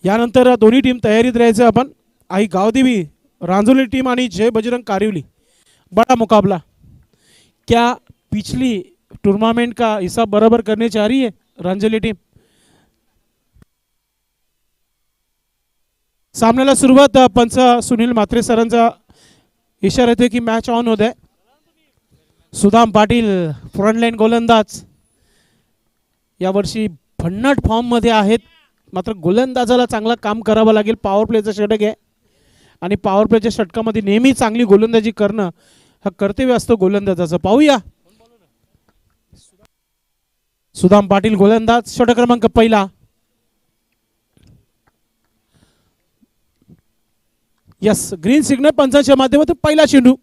यानंतर दोन्ही टीम तयारीत राहायचं आपण. आई गावदेवी रांजोली टीम आणि जय बजरंग कारिवली, बड़ा मुकाबला. क्या पिछली टूर्नामेंट का हिसाब बराबर करने चाह रही है रांजोली टीम? सामन्याला सुरुवात पंच सुनील म्हात्रे सरांचा इशारा येतोय की मॅच ऑन होत आहे. सुदाम पाटील फ्रंटलाईन गोलंदाज यावर्षी भन्नाट फॉर्ममध्ये आहेत, मात्र गोलंदाजाला चांगलं काम करावं लागेल. पॉवर प्लेचा षटक आहे आणि पॉवर प्लेच्या षटकामध्ये नेहमी चांगली गोलंदाजी करणं हा कर्तव्य असतो गोलंदाजाचं. पाहूया सुदाम पाटील गोलंदाज, षटक क्रमांक पहिला. यस, ग्रीन सिग्नल पंचांच्या माध्यमातून पहिला चेंडू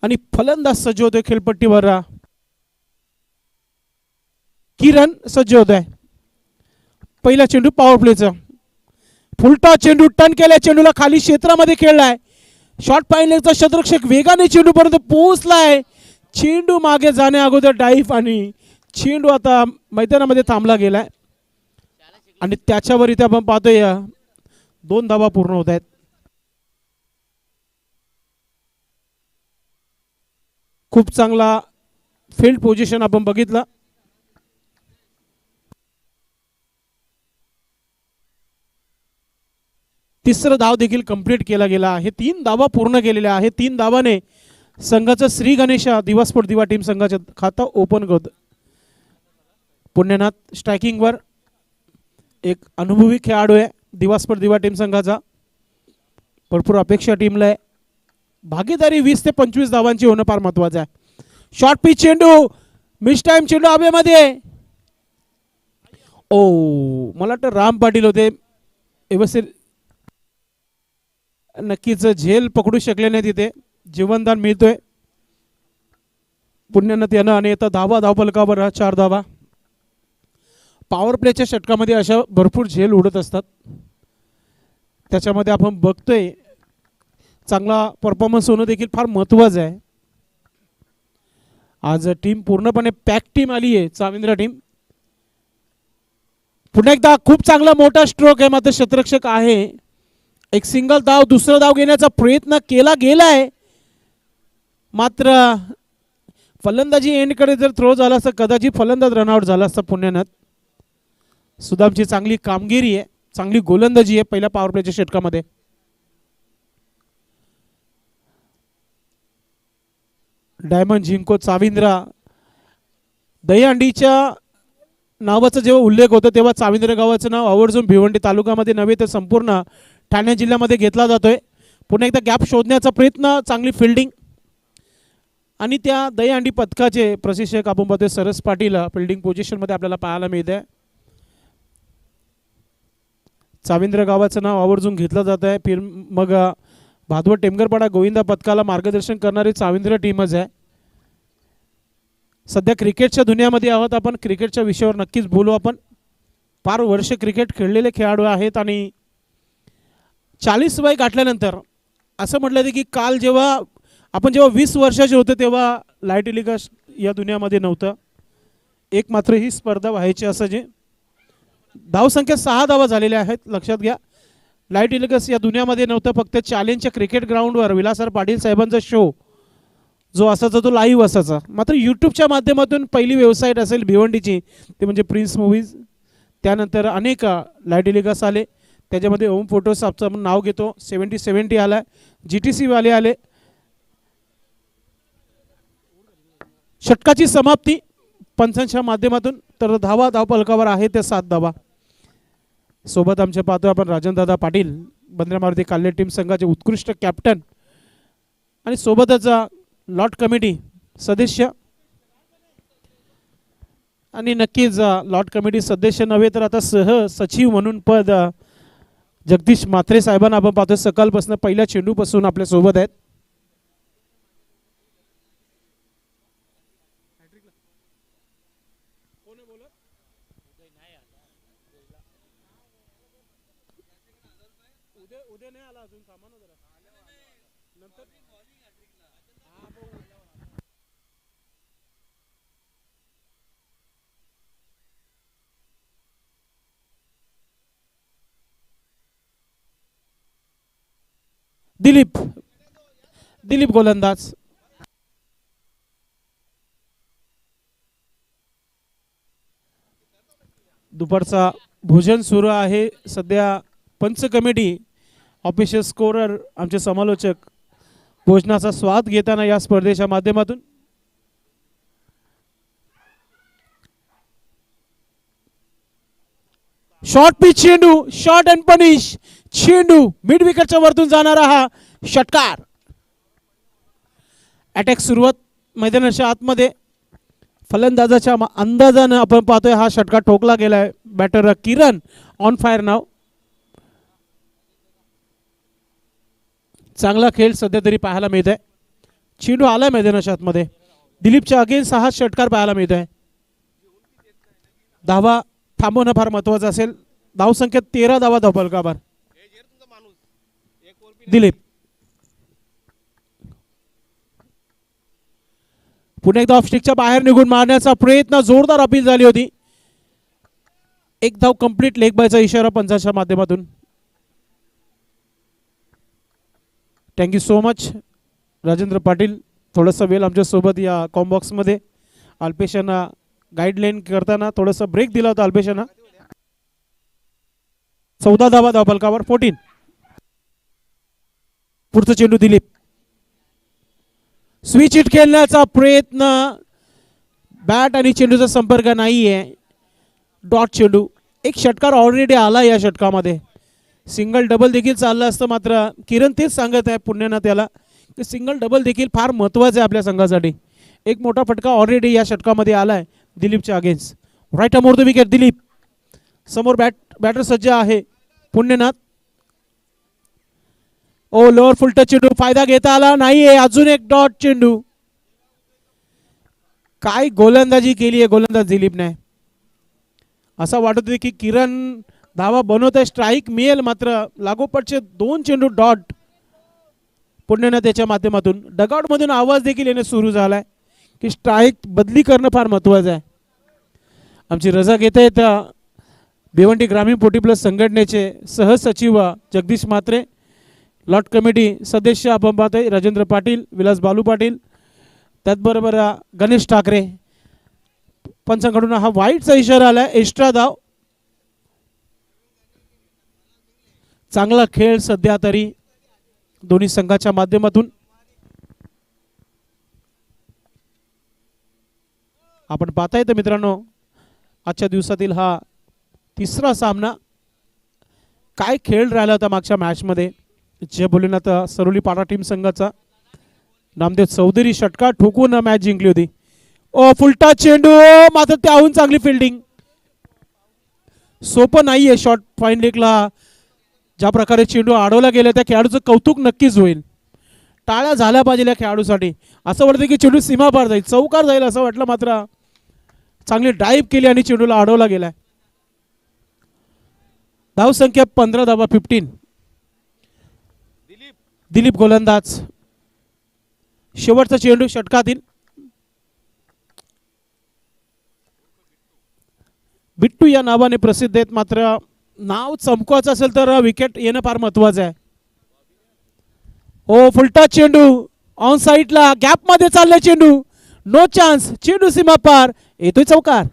आणि फलंदाज सज्ज होतोय खेळपट्टीवर. किरण सज्ज होत आहे. पहिला चेंडू पॉवर प्लेचा, फुलटा चेंडू टर्न केलाय, चेंडूला खाली क्षेत्रामध्ये खेळलाय. शॉर्ट पाहिलेचा क्षेत्ररक्षक वेगाने चेंडू पर्यंत पोहोचलाय. चेंडू मागे जाण्या अगोदर डाईव्ह आणि चेंडू आता मैदानामध्ये थांबला गेलाय आणि त्याच्यावर इथे आपण पाहतोय 2 धावा पूर्ण होत आहेत. खूप चांगला फील्ड पोझिशन आपण बघितलं. तिसरा धाव देखील कंप्लीट केला गेला आहे. 3 धावा पूर्ण केलेल्या आहेत. 3 धावाने संघाचं श्री गणेशा दिवास्पोर्ट दिवा टीम संघाचं खातं ओपन करत. पुण्यनाथ स्ट्रायकिंगवर, एक अनुभवी खेळाडू आहे दिवास्पोर्ट दिवा टीम संघाचा. भरपूर अपेक्षा टीमला आहे. भागीदारी 20 ते 25 धावांची होणं फार महत्वाचं आहे. शॉर्ट पिच चेंडू, मिस टाइम चेंडू हवेमध्ये. ओ, मला वाटतं राम पाटील होते, व्यवस्थित नक्कीच झेल पकडू शकले नाही, तिथे जीवनदान मिळतोय पुण्यनाथ यांना आणि आता धावा धावफलकावर 4 धावा. पॉवर प्लेच्या षटकामध्ये अशा भरपूर झेल उडत असतात, त्याच्यामध्ये आपण बघतोय चांगला परफॉर्मन्स होणं देखील फार महत्त्वाचं आहे. आज टीम पूर्णपणे पॅक टीम आली आहे, चाविंद्रा टीम. पुन्हा एकदा खूप चांगला मोठा स्ट्रोक आहे, मात्र क्षेत्ररक्षक आहे. एक सिंगल धाव, दुसरा धाव घेण्याचा प्रयत्न केला गेलाय, मात्र फलंदाजी एंडकडे जर थ्रो झाला असता कदाचित फलंदाज रनआउट झाला असता. पुण्यानाथ सुदामची चांगली कामगिरी आहे, चांगली गोलंदाजी आहे पहिल्या पॉवर प्लेच्या षटकामध्ये. डायमंड जिंको चाविंद्रा. दहीहंडीच्या नावाचा जेव्हा उल्लेख होतो तेव्हा चाविंद्रा गावाचं नाव आवर्जून भिवंडी तालुक्यामध्ये नव्हे तर संपूर्ण ठाणे जिल्ह्यामध्ये घेतला जातोय. पुन्हा एकदा गॅप शोधण्याचा प्रयत्न, चांगली फिल्डिंग आणि त्या दहीहंडी पथकाचे प्रशिक्षक आपण पाहतोय सरस पाटील फिल्डिंग पोझिशनमध्ये आपल्याला पाहायला मिळते. चाविंद्रा गावाचं नाव आवर्जून घेतलं जात आहे. फिर मग भादवड टेमगरपाडा गोविंदा पथकाला मार्गदर्शन करणारी चाविंद्रा टीमच आहे. सध्या क्रिकेटच्या दुनियामध्ये आहोत आपण, क्रिकेटच्या विषयावर नक्कीच बोलू आपण. फार वर्ष क्रिकेट खेळलेले खेळाडू आहेत आणि 40 वय गाठल्यानंतर असं म्हटलं जातं की काल जेव्हा आपण 20 वर्षाचे होते तेव्हा लाईट टेलिकास्ट या दुनियामध्ये नव्हतं. एक मात्र ही स्पर्धा व्हायची असं जे धावसंख्या 6 धावा झालेल्या आहेत, लक्षात घ्या. लाईट टेलिकास्ट या दुनियामध्ये नव्हतं, फक्त चॅलेंजच्या क्रिकेट ग्राउंडवर विलासराव पाटील साहेबांचा शो जो असायचा तो लाईव्ह असायचा. मात्र यूट्यूबच्या माध्यमातून पहिली वेबसाईट असेल भिवंडीची ते म्हणजे प्रिन्स मूवीज. त्यानंतर अनेक लाईट टेलिकास्ट आले, त्याच्यामध्ये ओम फोटोस आपण नाव घेतो. 70 आला, GTC वाले आले. षटकाची समाप्ती पंचांच्या माध्यमातून. तर धावा धावफलकावर आहे ते 7 धावा. सोबत आमच्या पाहतो आपण राजनदादा पाटील, बंद्रा मारुती काल्ले टीम संघाचे उत्कृष्ट कॅप्टन आणि सोबतच लॉट कमिटी सदस्य आणि नक्कीच लॉट कमिटी सदस्य नव्हे तर आता सह सचिव म्हणून पद जगदीश म्हात्रे साहेबांना आपण पाहतो सकाळपासून पहिल्या चेंडूपासून आपल्या सोबत आहेत. दिलीप दिलीप गोलंदाज. दुपारचा भोजन सुरू आहे सध्या. पंच कमिटी ऑफिशियल स्कोरर आमचे समालोचक भोजनाचा स्वाद घेताना या स्पर्धेच्या माध्यमातून. शॉर्ट पिच चेंडू, शॉर्ट अँड पनिश चेंडू, मिड विकेटच्या वरतून जाणारा हा षटकार. अटॅक सुरुवात मैदानाच्या आतमध्ये. फलंदाजाच्या अंदाजानं आपण पाहतोय हा षटकार ठोकला गेलाय. बॅटर किरण ऑन फायर नाव. चांगला खेळ सध्या तरी पाहायला मिळत आहे. चेंडू आलाय मैदानाच्या आतमध्ये. दिलीपच्या अगेन्स्ट हा षटकार पाहायला मिळत आहे. धावा थांबवणं फार महत्वाचं असेल. धावसंख्या 13 धावा धावफलकावर. दिलीप पुन्हा एकदा ऑफस्टिकच्या बाहेर निघून मारण्याचा प्रयत्न, जोरदार अपील झाली होती. एक धाव कंप्लीट, लेग बायचा इशारा पंचाच्या माध्यमातून. Thank you so much Rajendra Patil. थोडंसं वेळ आमच्या सोबत या कॉम्बॉक्स मध्ये अल्पेशांना गाईडलाईन करताना थोडंसं ब्रेक दिला होता अल्पेशांना. 14 धावा धावफलकावर 14. पुढचा चेंडू दिलीप. स्विच हिट खेळण्याचा प्रयत्न, बॅट आणि चेंडूचा संपर्क नाहीये. डॉट चेंडू. एक षटकार ऑलरेडी आला या षटकामध्ये. सिंगल डबल देखील चाललं असतं, मात्र किरण तेच सांगत आहे पुण्यानं त्याला की सिंगल डबल देखील फार महत्वाचं आहे आपल्या संघासाठी. एक मोठा फटका ऑलरेडी या षटकामध्ये आलाय दिलीपच्या अगेन्स्ट. राईट अमोर द विकेट दिलीप. समोर बॅटर सज्ज आहे पुण्यनाथ. ओ लोअर फुल टच चेंडू, फायदा घेता आला नाहीये. अजून एक डॉट चेंडू. काय गोलंदाजी केली आहे गोलंदाज दिलीपने. असं वाटत होते की किरण धावा बनवत आहे, स्ट्राईक मिळेल, मात्र लागोपाठचे 2 चेंडू डॉट पुण्यानं त्याच्या माध्यमातून. डगआउट मधून आवाज देखील येणे सुरू झालाय की स्ट्राईक बदली करणं फार महत्वाचं आहे. आमची रजा घेता येता भिवंडी ग्रामीण 40+ संघटनेचे सहसचिव जगदीश म्हात्रे, लॉट कमिटी सदस्य आपण पाहतोय राजेंद्र पाटील, विलास बालू पाटील, त्याचबरोबर गणेश ठाकरे. पंचांकडून हा वाईटचा इशारा आलाय. एक्स्ट्रा धाव. चांगला खेळ सध्या तरी दोन्ही संघाच्या माध्यमातून. आपण पाहताय तर मित्रांनो आजच्या दिवसातील हा तिसरा सामना. काय खेळ राहिला होता मागच्या मॅच मध्ये. जे बोलून आता सरोली पाडा टीम संघाचा नामदेव चौधरी षटकार ठोकून मॅच जिंकली होती. ओ फुलटा चेंडू, मात्र त्याहून चांगली फिल्डिंग. सोपं नाहीये शॉर्ट फाईन लेगला ज्या प्रकारे चेंडू अडवला गेला त्या खेळाडूचं कौतुक नक्कीच होईल. टाळ्या झाल्या पाहिजे या खेळाडूसाठी. असं वाटतं की चेंडू सीमा पार जाईल, चौकार जाईल असं वाटलं, मात्र चांगली ड्राईव्ह केली आणि चेंडूला अडवला गेलाय. धावसंख्या 15 धावा 15. दिलीप गोलंदाज. शेवटचा चेंडू षटकातील. बिट्टू या नावाने प्रसिद्ध आहेत, मात्र नाव चमकवायचं असेल तर विकेट येणं फार महत्वाचं आहे. ओ फुलटा चेंडू ऑन साईडला, गॅप मध्ये चाललाय चेंडू, नो चान्स. चेंडू सीमा पार, येतोय चौकार.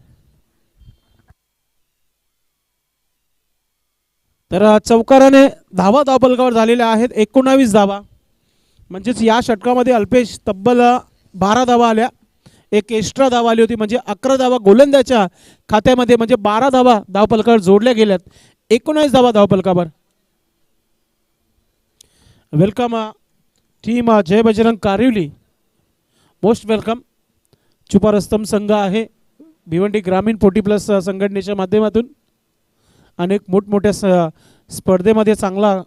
तर चौकाराने धावा धावफलकावर झालेल्या आहेत 19 धावा. म्हणजेच या षटकामध्ये अल्पेश तब्बल 12 धावा आल्या. एक एक्स्ट्रा धावा आली होती, म्हणजे 11 धावा गोलंदाजाच्या खात्यामध्ये, म्हणजे 12 धावा धावफलकावर जोडल्या गेल्यात. 19 धावा धावफलकावर. Welcome team Jai Bajrang कारिवली, most welcome. चुपारस्तम संघ आहे भिवंडी ग्रामीण 40+ संघटनेच्या माध्यमातून. अनेक मोठमोठ्या स्पर्धेमध्ये चांगला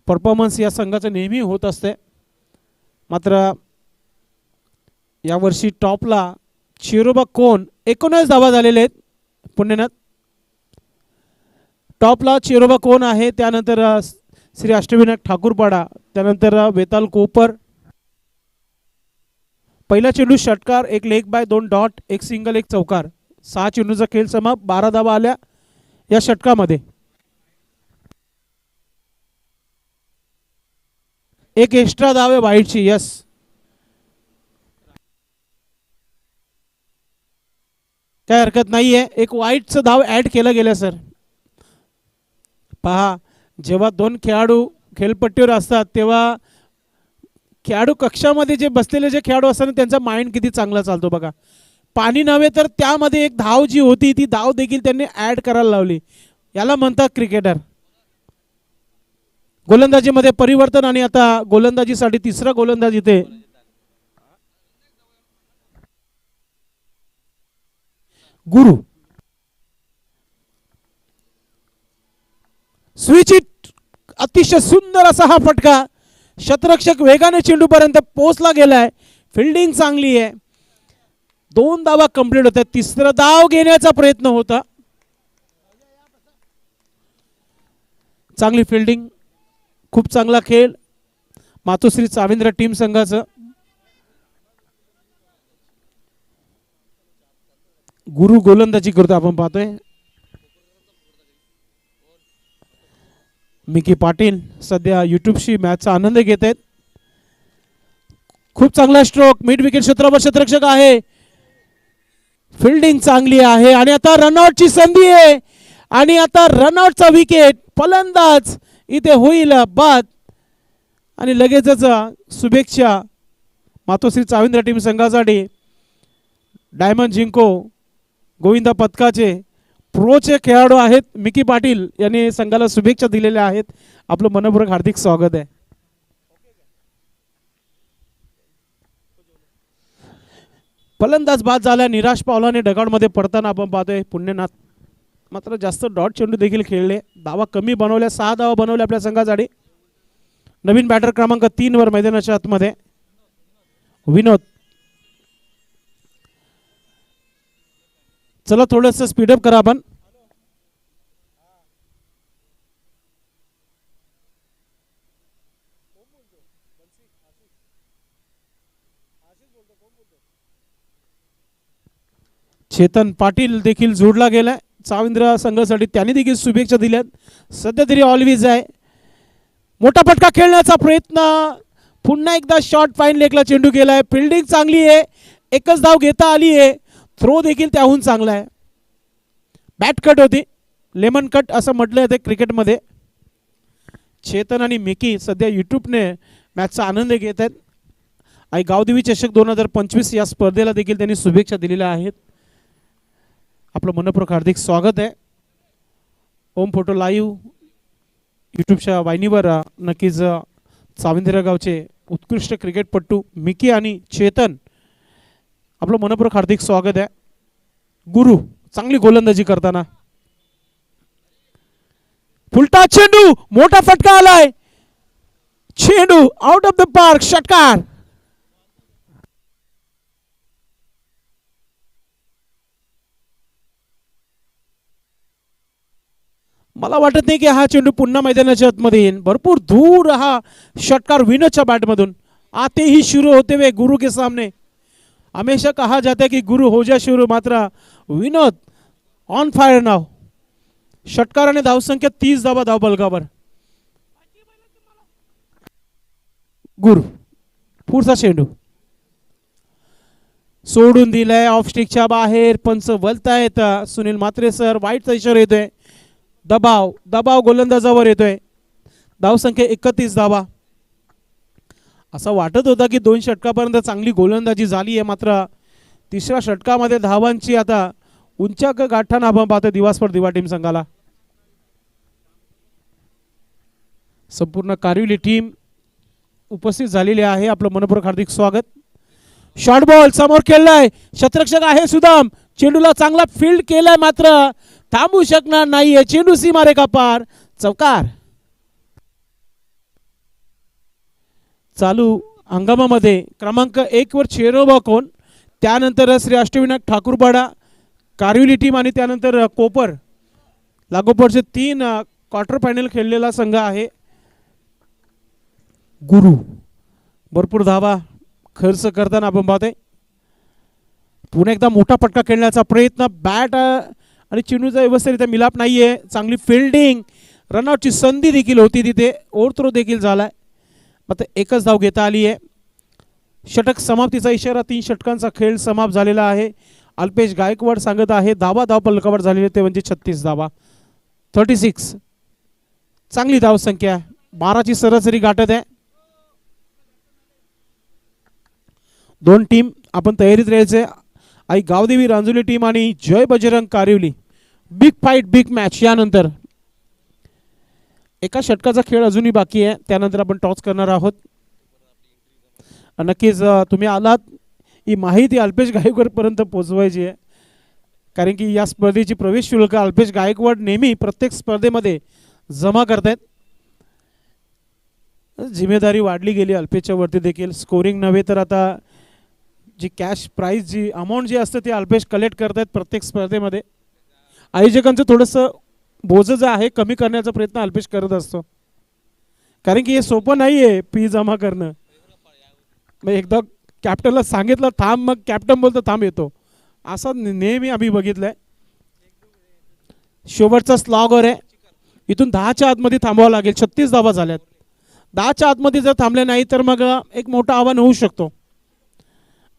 परफॉर्मन्स या संघाचं नेहमी होत असते. मात्र यावर्षी टॉपला चिरोबा कोण 19 धावा झालेले आहेत पुण्यात. टॉपला चिरोबा कोण आहे, त्यानंतर श्री अष्टविनायक ठाकूरपाडा, त्यानंतर वेताल कोपर. पहिला चेंडू षटकार, एक लेग बाय, 2 डॉट, एक सिंगल, एक चौकार. 6 चेंडूचा खेळ समा, 12 धावा आल्या या षटकामध्ये. एक एक्स्ट्रा धाव आहे वाईटची. यस, काय हरकत नाहीये. एक वाईटचं धाव ऍड केलं गेलं सर. पहा, जेव्हा दोन खेळाडू खेळपट्टीवर असतात तेव्हा खेळाडू कक्षामध्ये जे बसलेले जे खेळाडू असतात त्यांचा माइंड किती चांगला चालतो बघा. पाणी नव्हे तर त्यामध्ये एक धाव जी होती ती धाव देखील त्यांनी ऍड करायला लावली. याला म्हणतात क्रिकेटर. गोलंदाजीमध्ये परिवर्तन आणि आता गोलंदाजीसाठी तिसरा गोलंदाज इथे गुरु. Switch it. अतिशय सुंदर असा हा फटका. शतरक्षक वेगाने चेंडूपर्यंत पोहोचला गेलाय. फिल्डिंग चांगली आहे. 2 धावा कंप्लीट होतात. तिसरा धाव घेण्याचा प्रयत्न होता. चांगली फिल्डिंग, खूप चांगला खेळ मातोश्री चाविंद्र टीम संघाचं. गुरु गोलंदाजी करतो आपण पाहतोय. मिकी पाटील सध्या युट्यूबशी मॅचचा आनंद घेत आहेत. खूप चांगला स्ट्रोक. मिड विकेट क्षेत्रावर शतरक्षक आहे. फिल्डिंग चांगली आहे आणि आता रनआउटची संधी आहे आणि आता रनआउटचा विकेट. फलंदाज इथे होईल बाद आणि लगेचच शुभेच्छा मातोश्री चाविंद्र टीम संघासाठी. डायमंड जिंको गोविंदा पथकाचे प्रोचे खेळाडू आहेत मिकी पाटील यांनी संघाला शुभेच्छा दिलेल्या आहेत. आपलं मनपूर्वक हार्दिक स्वागत आहे. फलंदाज बाद झाला. निराश पावलाने डगाडमध्ये पडताना आपण पाहतोय पुण्यनाथ. मात्र जास्त डॉट चेंडू देखील खेळले. धावा कमी बनवल्या. 6 धावा बनवल्या आपल्या संघासाठी. नवीन बॅटर क्रमांक 3 वर मैदानाच्या आतमध्ये विनोद. चला थोडंसं स्पीडअप करा आपण. चेतन पाटील देखील जोडला गेलाय चाविंद्र संघासाठी. त्यांनी देखील शुभेच्छा दिल्यात. सध्या तरी ऑलवेज आहे. मोठा फटका खेळण्याचा प्रयत्न. पुन्हा एकदा शॉर्ट फाईन लेगला चेंडू केलाय. फिल्डिंग चांगली आहे. एकच धाव घेता आली आहे. थ्रो देखील त्याहून चांगला आहे. बॅट कट होती. लेमन कट असं म्हटलं जाते क्रिकेटमध्ये. चेतन आणि मिकी सध्या युट्यूबने मॅचचा आनंद घेत आहेत आणि गावदेवी चषक 2025 या स्पर्धेला देखील त्यांनी शुभेच्छा दिलेल्या आहेत. आपलं मनपूर्वक हार्दिक स्वागत आहे. ओम फोटो लाईव्ह यूट्यूबच्या वाहिनीवर नक्कीच चाविंद्र गावचे उत्कृष्ट क्रिकेटपटू मिकी आणि चेतन आपलं मनपूर्वक हार्दिक स्वागत आहे. गुरु चांगली गोलंदाजी करताना. फुलटा चेंडू. मोठा फटका आलाय. चेंडू आउट ऑफ द पार्क. षटकार. मला वाटत नाही की हा चेंडू पुन्हा मैदानाच्या आतमध्ये येईल. भरपूर दूर हा षटकार विनोदच्या बॅटमधून. आते ही शुरू होते हुए गुरु के सामने. हमेशा कहा जाता है कि गुरु हो जा शुरू. मात्र विनोद ऑन फायर नाव. षटकाराने धावसंख्या 30 धावा धावफलकावर. गुरु पुढचा चेंडू सोडून दिलाय. ऑफ स्टिकच्या बाहेर. पंच वलतायत. सुनील म्हात्रे सर. वाईटचा इशारा येतोय. दबाव दबाव गोलंदाजावर येतोय. धावसंख्या 31 धावा. असं वाटत होतं की 2 षटकापर्यंत चांगली गोलंदाजी झाली आहे. मात्र तिसऱ्या षटकामध्ये धावांची आता उंचाक गाठताना आपण पाहतो दिवासपर दिवा टीम संघाला. संपूर्ण कारिवली टीम उपस्थित झालेली आहे. आपलं मनपूर्वक हार्दिक स्वागत. शॉर्ट बॉल समोर खेळलाय. शतरक्षक आहे सुदाम. चेंडूला चांगला फील्ड केलाय मात्र थांबू शकणार नाहीये. चेंडू सीमारेखा पार. चौकार. चालू हंगामामध्ये क्रमांक 1 वर चेरोबा कोण. त्यानंतर श्री अष्टविनायक ठाकूरपाडा कारिवली टीम आणि त्यानंतर कोपर लागोपाठचे 3 क्वार्टर फायनल खेळलेला संघ आहे. गुरु भरपूर धावा खर्च करताना आपण पाहतोय. पुन्हा एकदा मोठा फटका खेळण्याचा प्रयत्न. बॅट आणि चेंडूचा व्यवस्थितरित्या मिलाप नाहीये. चांगली फिल्डिंग. रनआउटची संधी देखील होती तिथे. ओव्हरथ्रो देखील झालाय. मात्र एकच धाव घेता आली आहे. षटक समाप्तीचा इशारा, 3 षटकांचा खेळ समाप्त झालेला आहे. अल्पेश गायकवाड सांगत आहे धावा फलकावर झालेले ते म्हणजे 36 धावा, 36. चांगली धावसंख्या, 12ची सरासरी गाठत आहे. दोन टीम आपण तयारीत राहायचे. आई गावदेवी रांजुली टीम आणि Jai Bajrang Karivali. Big fight, big match. यानंतर एका षटकाचा खेळ अजूनही बाकी आहे, त्यानंतर आपण टॉस करणार आहोत. नक्कीच तुम्ही आलात ही माहिती अल्पेश गायकवाड पर्यंत पोहोचवायची आहे, कारण की या स्पर्धेची प्रवेश शुल्क अल्पेश गायकवाड नेहमी प्रत्येक स्पर्धेमध्ये जमा करतायत. जिम्मेदारी वाढली गेली अल्पेशच्या वरती देखील. स्कोरिंग नव्हे तर आता जी कॅश प्राइज, जी अमाऊंट जी असते ते अल्पेश कलेक्ट करतायत प्रत्येक स्पर्धेमध्ये. आयोजकांचं थोडंसं बोझं जे आहे कमी करण्याचा प्रयत्न अल्पेश करत असतो, कारण की हे सोपं नाही आहे फी जमा करणं. मग एकदा कॅप्टनला सांगितलं थांब, मग कॅप्टन बोलतो थांब येतो, असं नेहमी आम्ही बघितलंय. शेवटचा स्लॉगर आहे, इथून 10च्या आतमध्ये थांबावं लागेल. 36 धावा झाल्यात. 10च्या आतमध्ये जर थांबले नाही तर मग एक मोठं आव्हान होऊ शकतो.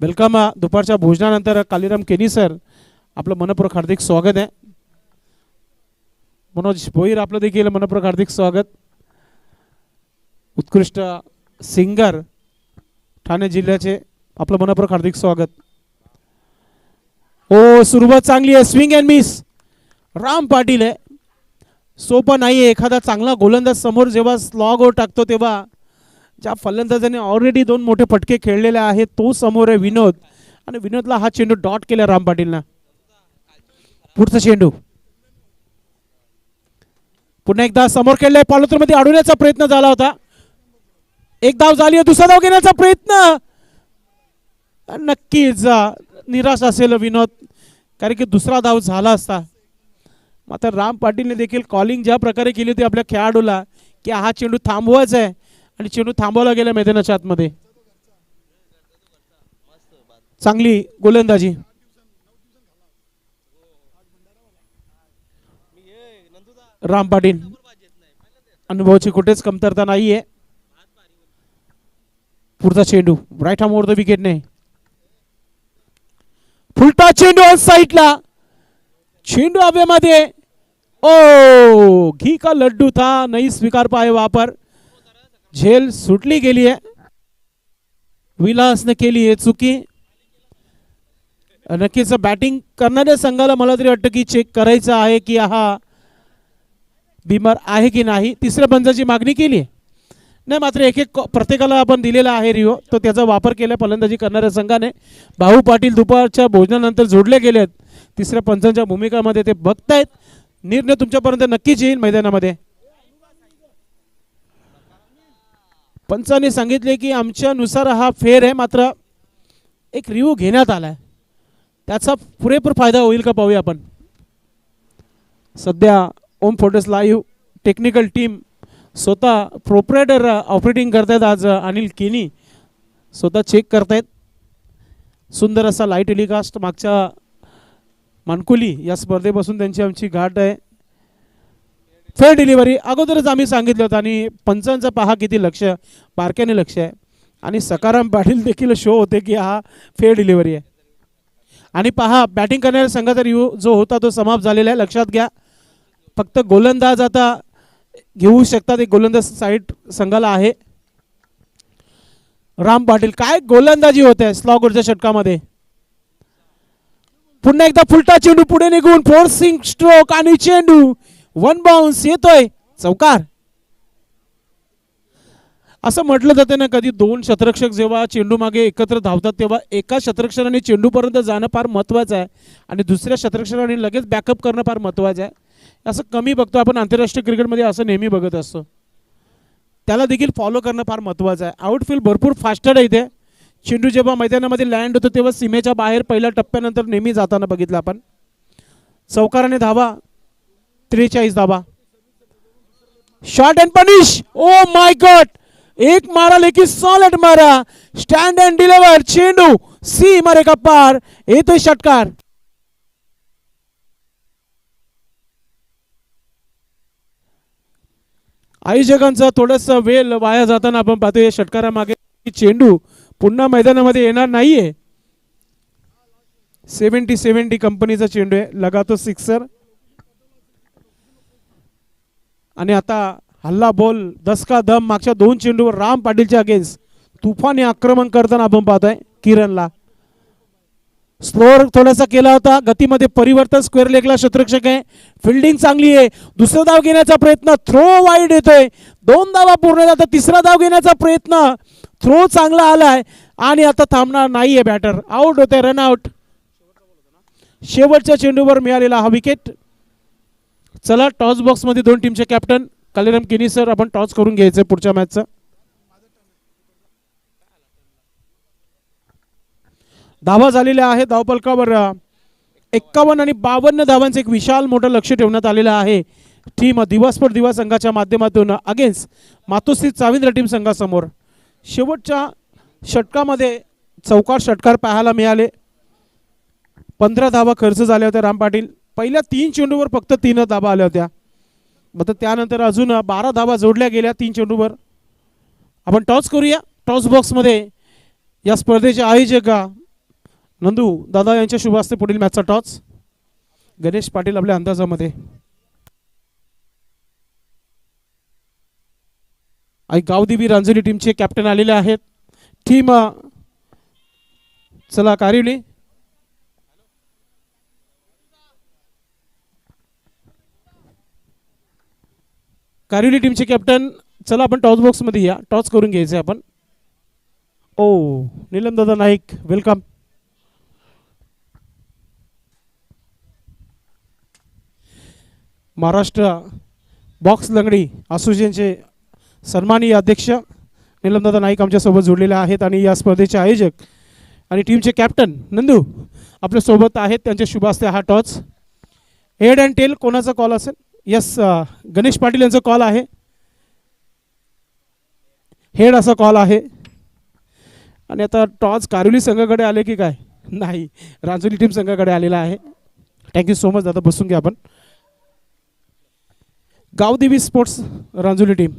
वेलकम. दुपारच्या भोजनानंतर कालीराम केनी सर, आपलं मनपूर्वक हार्दिक स्वागत आहे. मनोज भोईर आपलं देखील मनपूर्वक हार्दिक स्वागत. उत्कृष्ट सिंगर ठाणे जिल्ह्याचे, आपलं मनपूर्वक हार्दिक स्वागत. हो, सुरुवात चांगली आहे. Swing and miss. Ram Patil आहे. सोपं नाही आहे. एखादा चांगला गोलंदाज समोर जेव्हा स्लॉग आउट टाकतो तेव्हा ज्या फलंदाजाने ऑलरेडी 2 मोठे फटके खेळलेले आहेत तो समोर आहे विनोद, आणि विनोदला हा चेंडू डॉट केला राम पाटीलना. पुढचा चेंडू पुन्हा एकदा समोर खेळलाय. पॉलोत्रमध्ये अडवण्याचा प्रयत्न झाला होता. एक धाव झाली आहे. दुसरा धाव घेण्याचा प्रयत्न. नक्कीच निराश असेल विनोद, कारण की दुसरा धाव झाला असता. मात्र राम पाटीलने देखील कॉलिंग ज्या प्रकारे केली होती आपल्या खेळाडूला की हा चेंडू थांबवायचा आहे, आणि चेंडू थांबवला गेला मैदानाच्या आतमध्ये. चांगली गोलंदाजी. राम पाटील अनुभवाची कुठेच कमतरता नाहीये. पुढचा चेंडू राईट हॅम ओव्हर द विकेटने. फुलटा चेंडू ऑन साइडला. चेंडू हवेमध्ये. ओ, घी का लड्डू था, नहीं स्वीकार पाए वहां पर. झेल सुटली गेली आहे. विलासने केली आहे चुकी. नक्कीच बॅटिंग करणाऱ्या संघाला मला तरी वाटतं की चेक करायचं आहे की हा बिमार आहे की नाही. तिसऱ्या पंचाची मागणी केली नाही, मात्र एक एक प्रत्येकाला आपण दिलेला आहे रिओ, तो त्याचा वापर केला फलंदाजी करणाऱ्या संघाने. भाऊ पाटील दुपारच्या भोजनानंतर जोडले गेलेत तिसऱ्या पंचांच्या भूमिकामध्ये, ते बघतायत. निर्णय तुमच्यापर्यंत नक्कीच येईल मैदानामध्ये. पंचांनी सांगितले की आमच्यानुसार हा फेर आहे, मात्र एक रिव्ह्यू घेण्यात आलाय, त्याचा पुरेपूर फायदा होईल का पाहूया आपण. सध्या ओम फोटोस लाईव्ह टेक्निकल टीम स्वतः प्रोप्रायटर ऑपरेटिंग करतायत. आज अनिल केनी स्वतः चेक करतायत. सुंदर असा लाईव्ह टेलिकास्ट मागच्या मानकुली या स्पर्धेपासून त्यांची आमची गाठ आहे. फेअर डिलिव्हरी अगोदरच आम्ही सांगितलं होतं, आणि पंचांचं पहा किती लक्ष, बारक्याने लक्ष आहे. आणि सकाराम पाटील देखील शो होते की हा फेअर डिलिव्हरी आहे. आणि पहा बॅटिंग करणाऱ्या संघाचा रिव्ह्यू जो होता तो समाप्त झालेला आहे. लक्षात घ्या, फक्त गोलंदाज आता घेऊ शकतात. एक गोलंदाज साईड संघाला आहे. राम पाटील काय गोलंदाजी होते स्लॉगरच्या षटकामध्ये. पुन्हा एकदा फुलटा चेंडू पुढे निघून फोर्सिंग स्ट्रोक, आणि चेंडू वन बाउन्स येतोय चौकार. असं म्हटलं जातं ना, कधी 2 शतरक्षक जेव्हा चेंडू मागे एकत्र धावतात तेव्हा एका शतरक्षकाने चेंडूपर्यंत जाणं फार महत्त्वाचं आहे, आणि दुसऱ्या शतरक्षकाने लगेच बॅकअप करणं फार महत्त्वाचं आहे. असं कमी बघतो आपण आंतरराष्ट्रीय क्रिकेटमध्ये, असं नेहमी बघत असतो. त्याला देखील फॉलो करणं फार महत्त्वाचं आहे. आउटफील्ड भरपूर फास्टर आहे इथे. चेंडू जेव्हा मैदानामध्ये लँड होतो तेव्हा सीमेच्या बाहेर पहिल्या टप्प्यानंतर नेहमी जाताना बघितलं आपण. चौकाराने धावा 43 धावा. Shot and punish. Oh my God, एक मारा लेकिन सॉलिड मारा. Stand and deliver. चेंडू सी मारे का पार. येतोय षटकार. आयोजकांचा थोडंसं वेळ वाया जाताना आपण पाहतोय षटकारामागे चेंडू पुन्हा मैदानामध्ये येणार नाहीये. 70-70 कंपनीचा चेंडू आहे, लगातो सिक्सर. आणि आता हल्ला बॉल दसका दम मागच्या 2 चेंडूवर राम पाटीलच्या अगेन्स्ट तुफानी आक्रमण करताना आपण पाहतोय किरणला. स्लोअर थोडासा केला होता, गतीमध्ये परिवर्तन. स्क्वेअर लेगला शतरक्षक आहे, फिल्डिंग चांगली आहे. दुसरा धाव घेण्याचा प्रयत्न, थ्रो वाईड येतोय. 2 धावा पूर्ण झाला, तिसरा धाव घेण्याचा प्रयत्न, थ्रो चांगला आलाय आणि आता थांबणार नाहीये बॅटर. आउट होते, रन आउट. शेवटच्या चेंडूवर मिळालेला हा विकेट. चला टॉस बॉक्स मध्ये 2 टीमचे कॅप्टन कालीराम केनी सर, आपण टॉस करून घ्यायचं पुढच्या मॅचचं. धावा झालेल्या आहे धावपलकावर 51 आणि 52 धावांचं एक विशाल मोठं लक्ष ठेवण्यात आलेलं आहे टीम दिवसभर दिवा संघाच्या माध्यमातून अगेन्स्ट मातोश्री चाविंद्र टीम संघासमोर. शेवटच्या षटकामध्ये चौकार षटकार पाहायला मिळाले. 15 धावा खर्च झाल्या होत्या राम पाटील. पहिल्या 3 चेंडूवर फक्त 3 धावा आल्या होत्या. मग त्यानंतर अजून 12 धावा जोडल्या गेल्या 3 चेंडूवर. आपण टॉस करूया. टॉस बॉक्समध्ये या स्पर्धेचे आयोजक नंदू दादा यांच्या शुभ हस्ते पुढील मॅचचा टॉस. गणेश पाटील आपल्या अंदाजामध्ये. आई गावदेवी रांजोली टीमचे कॅप्टन आलेले आहेत. टीम चला कारिवली. कारिवली टीमचे कॅप्टन. चला आपण टॉस बॉक्स मध्ये या, टॉस करून घ्यायचे आपण. ओ नीलम दादा नाईक, वेलकम. महाराष्ट्र बॉक्स लंगडी असोसिएशनचे सन्माननीय अध्यक्ष नीलमदादा नाईक आमच्यासोबत जोडलेले आहेत आणि या स्पर्धेचे आयोजक आणि टीमचे कॅप्टन नंदू आपल्यासोबत आहेत. त्यांच्या शुभ हस्ते हा टॉस. हेड अँड टेल कोणाचा कॉल असेल? यस, गणेश पाटील यांचा कॉल आहे. हेड असा कॉल आहे. आणि आता टॉस कारिवली संघाकडे आले की काय? नाही, रांजोली टीम संघाकडे आलेला आहे. थँक्यू सो मच दादा, बसून घ्या आपण. Gavdevi sports Ranjoli team.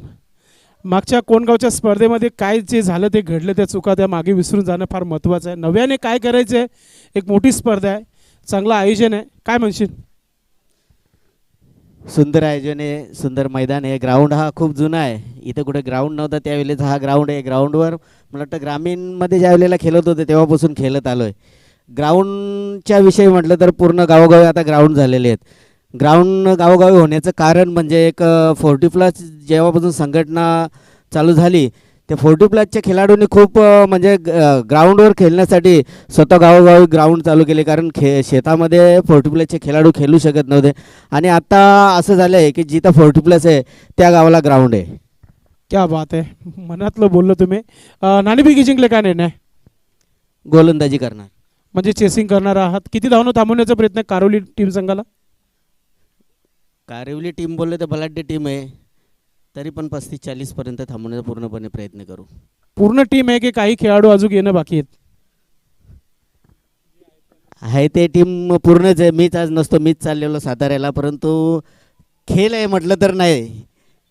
मागच्या कोणगावच्या स्पर्धेमध्ये काय जे झालं ते घडलं, त्या चुका त्या मागे विसरून जाणं फार महत्त्वाचं आहे. नव्याने काय करायचं आहे, एक मोठी स्पर्धा आहे, चांगलं आयोजन आहे. काय म्हणशील? सुंदर आयोजन आहे, सुंदर मैदान आहे. ग्राउंड हा खूप जुना आहे. इथं कुठे ग्राउंड नव्हता त्यावेळेस हा ग्राउंड आहे. ग्राउंडवर मला वाटतं ग्रामीणमध्ये ज्या वेळेला खेळत होते तेव्हापासून खेळत आलो आहे. ग्राउंडच्या विषयी म्हटलं तर पूर्ण गावोगावी आता ग्राउंड झालेले आहेत. ग्राउंड गावोगावी होण्याचं कारण म्हणजे एक 40 प्लस जेव्हापासून संघटना चालू झाली ते 40 प्लसच्या खेळाडूंनी खूप म्हणजे ग्राउंडवर खेळण्यासाठी स्वतः गावोगावी ग्राउंड चालू केले. कारण शेतामध्ये 40 प्लसचे खेळाडू खेळू शकत नव्हते आणि आता असं झालं आहे की जिथं 40 प्लस आहे त्या गावाला ग्राउंड आहे. क्या बात आहे, मनातलं बोललं तुम्ही. नाणेफेकी जिंकले, काय निर्णय? गोलंदाजी करणार म्हणजे चेसिंग करणार आहात. किती धावनं थांबवण्याचा प्रयत्न कारोली टीम संघाला? कारिवली टीम बोलले तर बलाढ्य टीम आहे, तरी पण 35-40 पर्यंत थांबवण्याचा पूर्णपणे प्रयत्न करू. पूर्ण टीम आहे की काही खेळाडू अजून येणं बाकी आहेत? आहे ते टीम पूर्णच आहे. मीच आज नसतो, मीच चाललेलो साताऱ्याला, परंतु खेळ आहे म्हटलं तर नाही,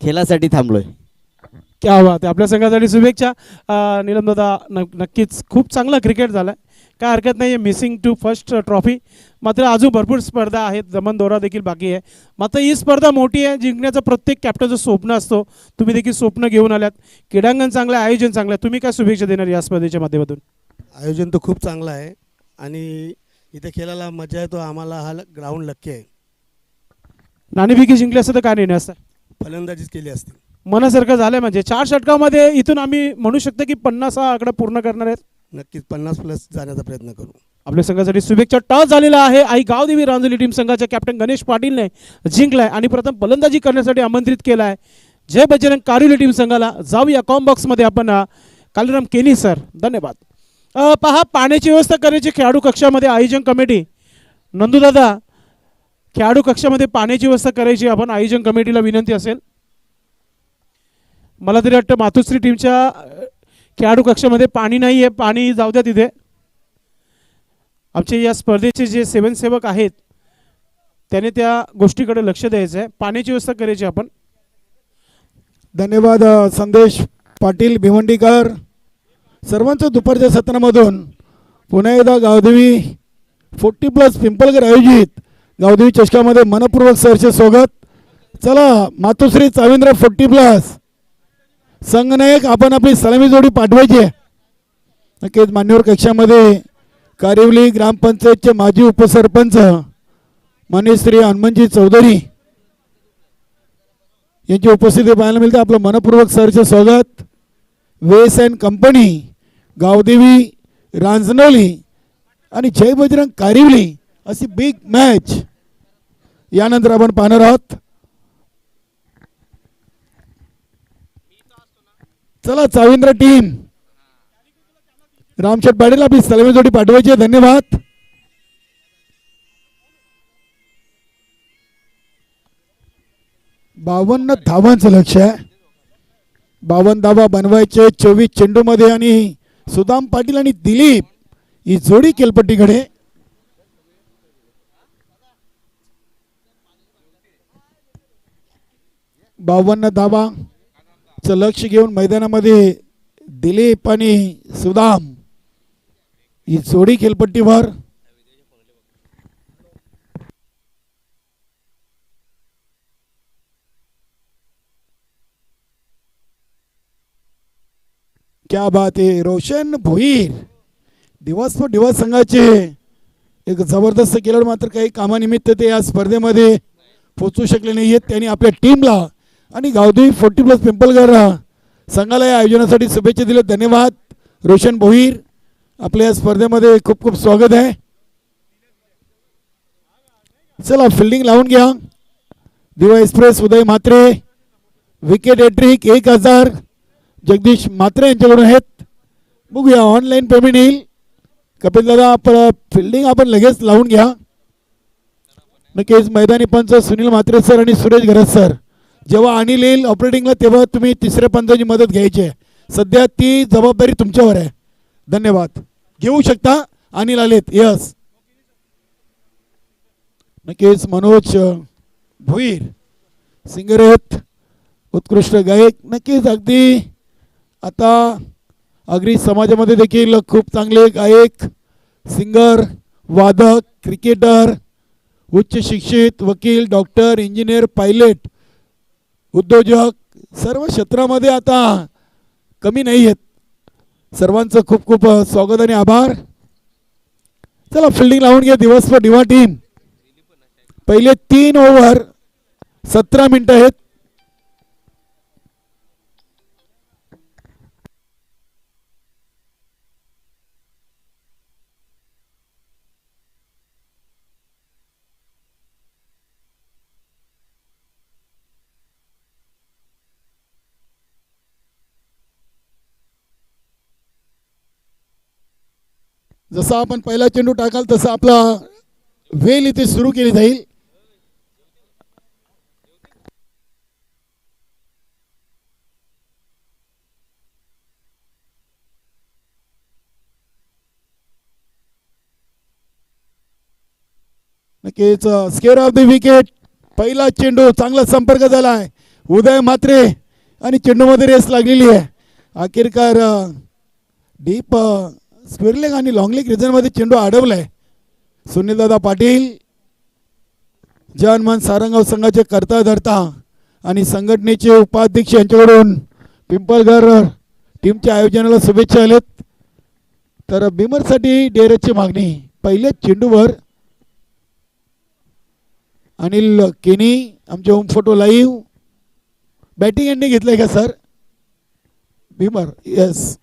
खेळासाठी थांबलोय. क्या बात आहे, आपल्या संघासाठी शुभेच्छा. नीलमदादा नक्कीच खूप चांगला क्रिकेट झाला आहे, काय हरकत नाही आहे. Missing to first trophy. मात्र अजून भरपूर स्पर्धा आहेत, जमन दौरा देखील बाकी आहे. मात्र ही स्पर्धा मोठी आहे, जिंकण्याचं प्रत्येक कॅप्टनचं स्वप्न असतो. तुम्ही देखील स्वप्न घेऊन आल्यात. क्रीडांगण चांगलं आहे, आयोजन चांगलं आहे. तुम्ही काय शुभेच्छा देणार या स्पर्धेच्या माध्यमातून? आयोजन तर खूप चांगलं आहे आणि इथे खेळायला मजा येतो. आम्हाला हा ग्राउंड लक्की आहे. नाणेफेकी जिंकली असतं तर काय निर्णय असता? फलंदाजीच केली असती. मनासारखं झालं म्हणजे 4 षटकामध्ये इथून आम्ही म्हणू शकतो की 50 हा आकडा पूर्ण करणार आहेत. नक्कीच 50 प्लस जाण्याचा प्रयत्न करू. आपल्या संघासाठी शुभेच्छा. टॉस झालेला आहे. आई गावदेवी रांजोली टीम संघाच्या कॅप्टन गणेश पाटीलने जिंकलाय आणि प्रथम फलंदाजी करण्यासाठी आमंत्रित केलं आहे. जय बजरंग कारिवली टीम संघाला. जाऊया कॉम्बॉक्समध्ये आपण. कालीराम केनी सर, धन्यवाद. पहा, पाण्याची व्यवस्था करायची खेळाडू कक्षामध्ये. आयोजन कमिटी नंदूदादा, खेळाडू कक्षामध्ये पाण्याची व्यवस्था करायची आपण. आयोजन कमिटीला विनंती असेल. मला तरी वाटतं मातोश्री टीमच्या खेळाडू कक्षामध्ये पाणी नाही आहे, पाणी जाऊ द्या तिथे. आमचे या स्पर्धेचे जे सेवक आहेत त्याने त्या गोष्टीकडे लक्ष द्यायचं आहे. पाण्याची व्यवस्था करायची आपण. धन्यवाद संदेश पाटील भिवंडीकर. सर्वांचं दुपारच्या सत्रामधून पुन्हा एकदा गावदेवी 40+ पिंपळगर आयोजित गावदेवी चषकामध्ये मनपूर्वक सहर्ष स्वागत. चला मातोश्री चाविंद्र 40+ संघनायक आपण आपली सलामी जोडी पाठवायची आहे. नक्कीच मान्यवर कक्षामध्ये कारिवली ग्रामपंचायतचे माजी उपसरपंच माननीय श्री हनुमंतजी चौधरी यांची उपस्थिती पाहायला मिळते. आपलं मनपूर्वक सहर्ष स्वागत. वेस अँड कंपनी गावदेवी रांजणोली आणि जय बजरंग कारिवली अशी बिग मॅच यानंतर आपण पाहणार आहोत. चला चाविंद्र टीम रामशेठ पाटील आपली सलामी जोडी पाठवायची आहे. धन्यवाद. बावन्न धावांचं लक्ष आहे. 52 धावा बनवायचे 24 चेंडूमध्ये आणि सुदाम पाटील आणि दिलीप ही जोडी केलपट्टीकडे. बावन्न धावांचं लक्ष घेऊन मैदानामध्ये दिलीप आणि सुदाम ही जोडी खेळपट्टीवर. क्या बात आहे. रोशन भोईर दिवस संघाचे एक जबरदस्त खेळाडू, मात्र काही कामानिमित्त ते या स्पर्धेमध्ये पोहोचू शकले नाही आहेत. त्यांनी आपल्या टीमला आणि गावदेवी 40+ पिंपळगर संघाला या आयोजनासाठी शुभेच्छा दिल्या. धन्यवाद रोशन भोईर. आपल्या या स्पर्धेमध्ये खूप खूप स्वागत आहे. चला फिल्डिंग लावून घ्या. दिवा एक्सप्रेस उदय म्हात्रे. विकेट हॅट्रिक 1000 जगदीश म्हात्रे यांच्याकडून आहेत. बघूया ऑनलाईन पेमेंट येईल. कपिल दादा आपण फिल्डिंग आपण लगेच लावून घ्या. नक्कीच मैदानी पंच सुनील म्हात्रे सर आणि सुरेश घरत सर जेव्हा अनिल येईल ऑपरेटिंगला तेव्हा तुम्ही तिसऱ्या पंचाची मदत घ्यायची आहे. सध्या ती जबाबदारी तुमच्यावर आहे. धन्यवाद. घेऊ शकता. अनिल आलेत. यस नक्कीच. मनोज भोईर सिंगर आहेत, उत्कृष्ट गायक. नक्कीच अगदी आता आगरी समाजामध्ये देखील खूप चांगले गायक, सिंगर, वादक, क्रिकेटर, उच्च शिक्षित, वकील, डॉक्टर, इंजिनियर, पायलट, उद्योजक सर्व क्षेत्रामध्ये आता कमी नाही आहेत. सर्वांचं खूप खूप स्वागत आणि आभार. चला फिल्डिंग लावून घ्या. दिवसभर दिवा टीम. पहिले 3 ओव्हर 17 मिनिटं आहेत. जसा आपण पहिला चेंडू टाकाल तसा आपला वेल इथे सुरू केली जाईल. नक्कीच स्केअर ऑफ द विकेट. पहिला चेंडू चांगला संपर्क झाला आहे. उदय म्हात्रे आणि चेंडूमध्ये रेस लागलेली आहे. अखेरकार डीप स्क्वेअरलेग आणि लॉंगलेग रिजनमध्ये चेंडू अडवलाय. सुनीलदादा पाटील जवानमान सारंगाव संघाचे करता धरता आणि संघटनेचे उपाध्यक्ष यांच्याकडून पिंपळगर टीमच्या आयोजनाला शुभेच्छा आलेत. तर बिमरसाठी डेरेजची मागणी. पहिल्या चेंडूवर अनिल केनी आमचे होम फोटो लाईव्ह. बॅटिंग यांनी घेतलंय का सर? बिमर. येस.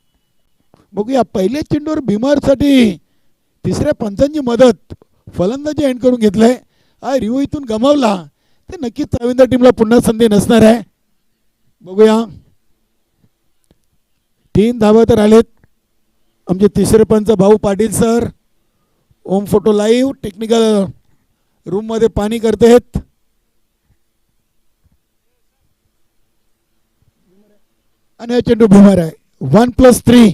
बघूया पहिल्या चेंडूवर भीमरसाठी तिसऱ्या पंचांची मदत फलंदाजी एंड करून घेतलंय. हा रिव्ह्यू इथून गमावला ते नक्कीच चाविंद्र टीमला पुन्हा संधी नसणार आहे. बघूया. 3 धावा तर आलेत. आमचे तिसरे पंच भाऊ पाटील सर ओम फोटो लाईव्ह टेक्निकल रूममध्ये पाणी करतायत. आणि हा चेंडू भीमर आहे. 1+3.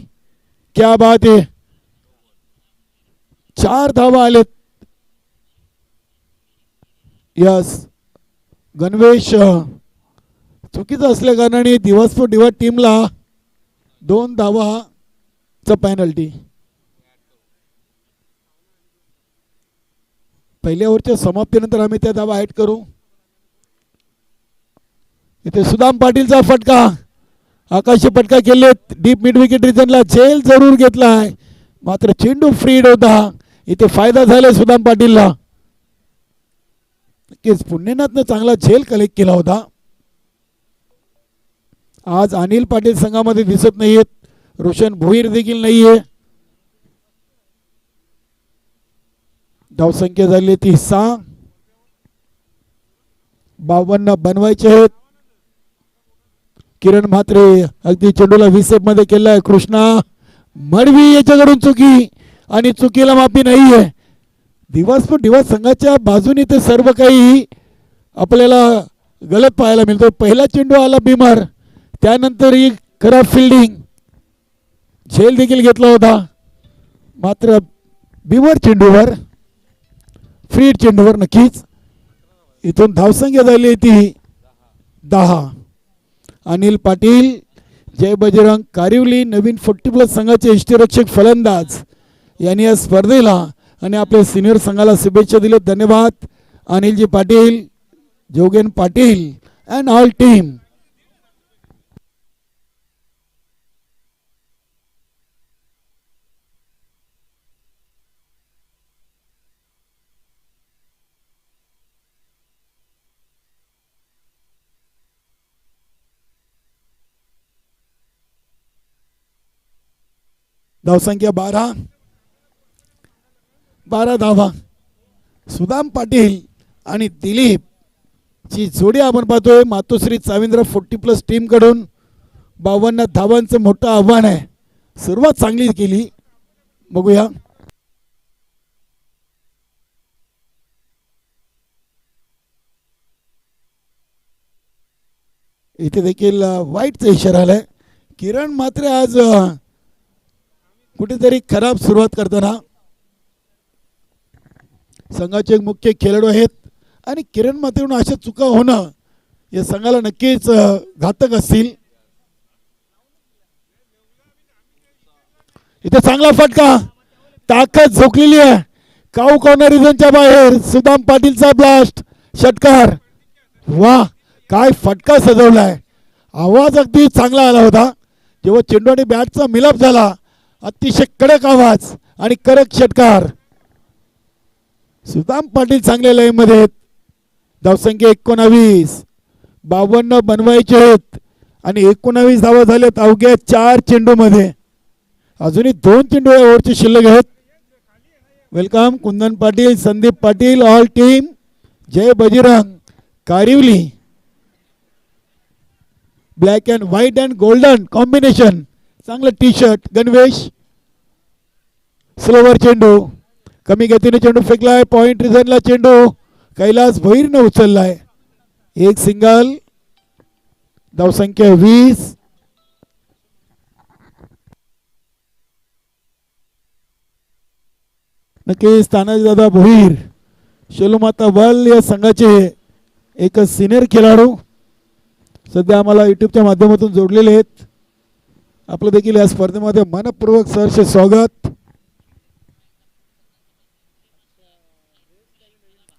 क्या बात आहे. 4 धावा आलेत. यस गणवेश चुकीचं असल्या कारणाने दिवसपूर डिवा टीमला 2 धावाचा पेनल्टी. पहिल्या ओव्हरच्या समाप्तीनंतर आम्ही त्या धावा ॲड करू. इथे सुदाम पाटीलचा फटका, आकाशी फटका केले डीप मिड विकेट रिजनला, झेल जरूर घेतलाय मात्र चेंडू फ्रीड होता. इथे फायदा झाला सुदाम पाटीलला. नक्कीच पुण्यनाथनं चांगला झेल कलेक्ट केला होता. आज अनिल पाटील संघामध्ये दिसत नाहीयेत, रोशन भोईर देखील नाहीये. धावसंख्या झाली ती 6. 52 बनवायचे आहेत. किरण म्हात्रे अगदी चेंडूला विसेप मध्ये केलाय. कृष्णा मडवी याच्याकडून चुकी आणि चुकीला माफी नाहीये. दिवसपूर दिवस संघाच्या बाजूने ते सर्व काही आपल्याला गलत पाहायला मिळतो. पहिला चेंडू आला बिमार, त्यानंतर ही खराब फिल्डिंग, झेल देखील घेतला होता मात्र बिमार चेंडूवर, फ्रीड चेंडूवर नक्कीच. इथून धावसंख्या झाली ती 10. अनिल पाटील, जय बजरंग कारिवली नवीन 40+ संघाचे यष्टीरक्षक फलंदाज यांनी या स्पर्धेला आणि आपल्या सिनियर संघाला शुभेच्छा दिल्या. धन्यवाद Anilji Patil, Jogen Patil and all team. धावसंख्या 12 धावा. सुदाम पाटील आणि दिलीप ची जोडी आपण पाहतोय. मातोश्री चाविंद्र 40+ टीम कडून 52 धावांचं मोठं आव्हान आहे. सुरुवात चांगली केली, बघूया. इथे देखील वाईटचा इशारा आलाय. किरण मात्र आज कुठेतरी खराब सुरुवात करताना. संघाचे मुख्य खेळाडू आहेत आणि किरण मात्रेहून अशा चुका होणं या संघाला नक्कीच घातक असतील. इथे चांगला फटका, ताकद झोकलेली आहे. काऊ कॉर्नर रिजनच्या बाहेर सुदाम पाटीलचा ब्लास्ट, षटकार. वा, काय फटका सजवलाय. आवाज अगदी चांगला आला होता जेव्हा चेंडू आणि बॅटचा मिलाप झाला. अतिशय कडक आवाज आणि कडक षटकार. सुदाम पाटील चांगल्या लयमध्ये आहेत. धावसंख्या 19. 52 बनवायचे आहेत आणि 19 धावा झाल्यात अवघ्या 4 चेंडूमध्ये. अजूनही 2 चेंडू या ओव्हरचे शिल्लक आहेत. Welcome Kundan Patil, Sandeep Patil, all team, Jai Bajrang Karivali. Black and white and golden combination, चांगलं टी शर्ट. गणवेश, स्लोवर चेंडू, कमी गतीने चेंडू फेकलाय. पॉइंट रिझनला चेंडू कैलास भोईरने उचललाय. एक सिंगल. धावसंख्या 20. नक्कीच तानाजी दादा भोईर, शोलूमाता बल या संघाचे एक सिनियर खेळाडू सध्या आम्हाला यूट्यूबच्या माध्यमातून जोडलेले आहेत. आपलं देखील या स्पर्धेमध्ये मनपूर्वक सहर्ष स्वागत.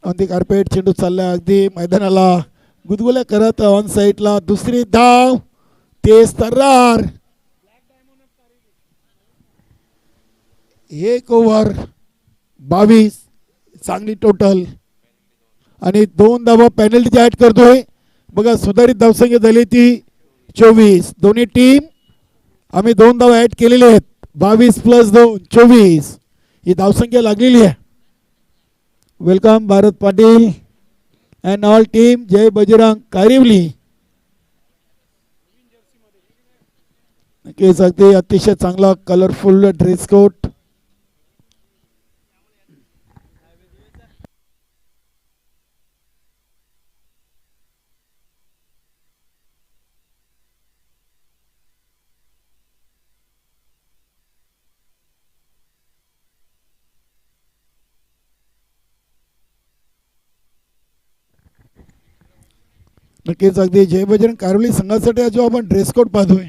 ऑन दी कार्पेट चेंडू चालला अगदी मैदानाला गुदगुल्या करत ऑन साईडला. दुसरी धाव, तेज तर्रार. 1 ओव्हर 22, चांगली टोटल आणि 2 धावा पेनल्टी ऍड करतोय. बघा सुधारित धावसंख्या झाली ती 24. दोन्ही टीम आम्ही 2 धावा ऍड केलेले आहेत. 22 + 2 24 ही धावसंख्या लागलेली आहे. Welcome Bharat Patil and all team, Jai Bajrang Karivali. नक्कीच अगदी अतिशय चांगला कलरफुल ड्रेस कोट. नक्कीच अगदी जय बजरंग कारवली संघासाठी हा जो आपण ड्रेस कोड पाहतोय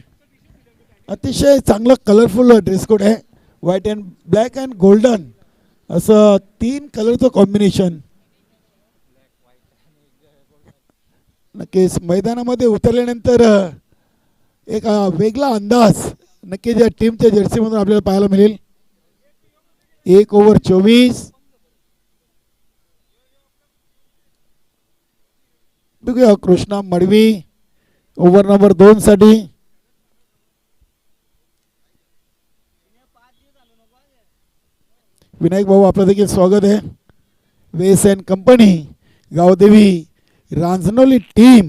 अतिशय चांगला कलरफुल ड्रेस कोड आहे. White and black and golden असं 3 कलरचं कॉम्बिनेशन. नक्कीच मैदानामध्ये उतरल्यानंतर एक वेगळा अंदाज नक्कीच या टीमच्या जर्सीमधून आपल्याला पाहायला मिळेल. 1 ओव्हर 24. बघूया कृष्णा मडवी ओव्हर नंबर 2 साठी. विनायक भाऊ आपलं देखील स्वागत आहे. वेस अँड कंपनी गावदेवी रांजणोली टीम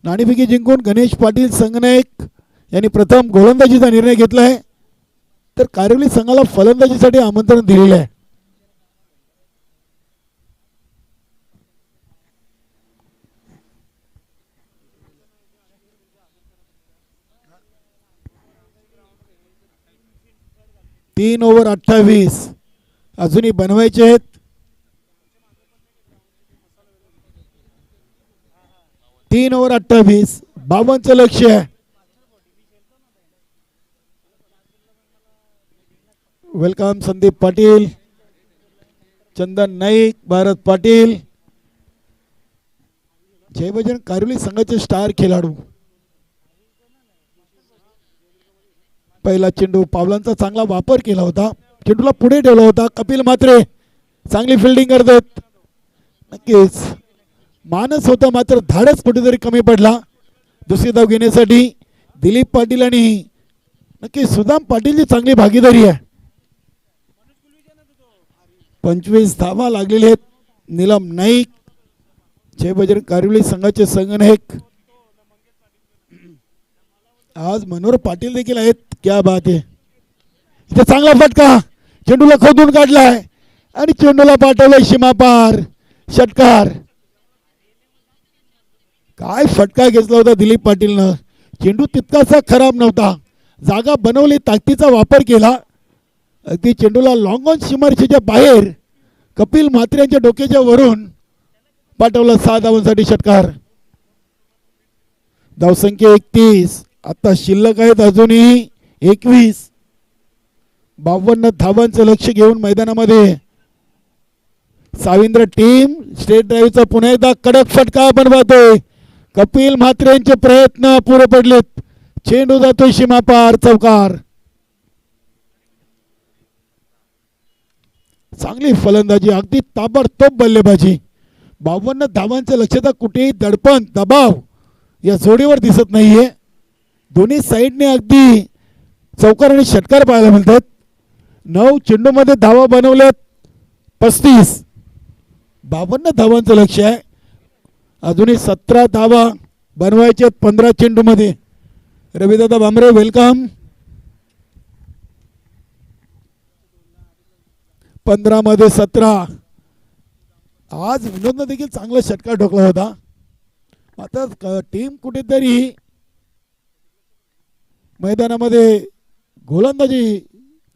नाणेफेकी जिंकून गणेश पाटील संगनायक यांनी प्रथम गोलंदाजीचा निर्णय घेतला आहे, तर कारिवली संघाला फलंदाजीसाठी आमंत्रण दिलेलं आहे. तीन ओव्हर 28 अजूनही बनवायचे आहेत. तीन ओव्हर 28 52चं लक्ष आहे. वेलकम संदीप पाटील, चंदन नाईक, भारत पाटील, जय बजरंग कारवली संघाचे स्टार खेळाडू. पहिला चेंडू पावलांचा चांगला वापर केला होता, चेंडूला पुढे ठेवला होता. कपिल मात्रे चांगली फिल्डिंग करतात. नक्कीच मानस होता मात्र धाडस कुठेतरी कमी पडला. दुसरी धाव घेण्यासाठी दिलीप पाटील आणि नक्की सुदाम पाटीलची चांगली भागीदारी आहे. 25 धावा लागलेले आहेत. नीलम नाईक जय बजरंग कारवली संघाचे संगनायक. आज मनोहर पाटील देखील आहेत. क्या बात आहे. इथे चांगला फटका, चेंडूला खोदून काढलाय आणि चेंडूला पाठवलाय सीमापार. षटकार. काय फटका घेतला होता दिलीप पाटीलनं. चेंडू तितकासा खराब नव्हता, जागा बनवली, ताकदीचा वापर केला. अगदी चेंडूला लॉंग ऑन सीमारेषेच्या बाहेर कपिल म्हात्रे यांच्या डोक्याच्या वरून पाठवला. 6 धावांसाठी षटकार. धावसंख्या 31. आता शिल्लक आहेत अजूनही 21. 52 धावांचं लक्ष घेऊन मैदानामध्ये साविंद्र टीम. स्टेट ड्राईव्हचा पुन्हा एकदा कडक फटका आपण पाहतोय. कपिल म्हात्रे यांचे प्रयत्न पुरे पडलेत. चेंडू जातोय सीमापार. चौकार. चांगली फलंदाजी, अगदी ताबडतोब बल्लेबाजी. 52 धावांचं लक्षात कुठेही दडपण दबाव या जोडीवर दिसत नाहीये. दोन्ही साईडने अगदी चौकार आणि षटकार पाहायला मिळतात. 9 चेंडूमध्ये धावा बनवल्यात 35. 52 धावांचं लक्ष आहे. अजूनही 17 धावा बनवायच्या 15 चेंडूमध्ये. रविदादा भामरे वेलकम. 15 मध्ये 17. आज विनोदनं देखील चांगला षटकार ठोकला होता. आता टीम कुठेतरी मैदानामध्ये गोलंदाजी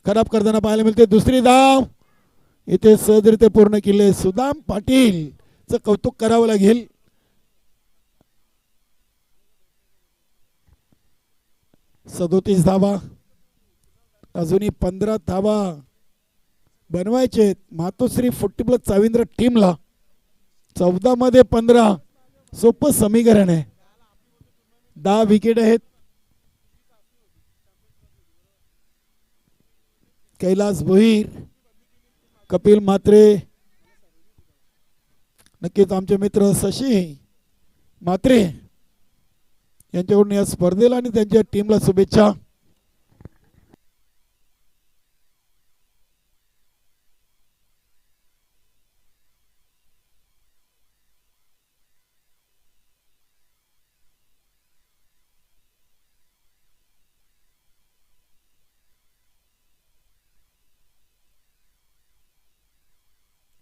खराब करताना पाहायला मिळते. दुसरी धाव इथे सहजरित्या पूर्ण केले. सुदाम पाटीलचं कौतुक करावं लागेल. सदोतीस धावा. अजूनही 15 धावा बनवायचे. मातोश्री 40+ साविंद्र टीमला 14 मध्ये 15 सोपं समीकरण आहे. 10 विकेट आहेत. कैलास भोईर, कपिल म्हात्रे, नक्कीच आमचे मित्र शशी म्हात्रे यांच्याकडून या स्पर्धेला आणि त्यांच्या टीमला शुभेच्छा.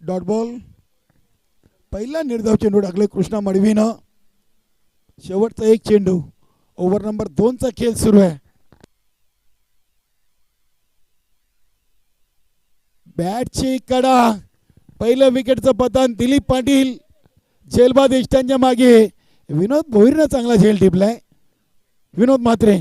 Dot ball. पहिला निर्धाव चेंडू टाकले कृष्णा मडवीनं. शेवटचा एक चेंडू. ओव्हर नंबर 2 चा खेळ सुरू आहे. बॅटची कडा. पहिलं विकेटचं पतन दिलीप पाटील. झेलबाद इष्टांच्या मागे विनोद भोईरनं चांगला झेल टिपलाय. विनोद म्हात्रे.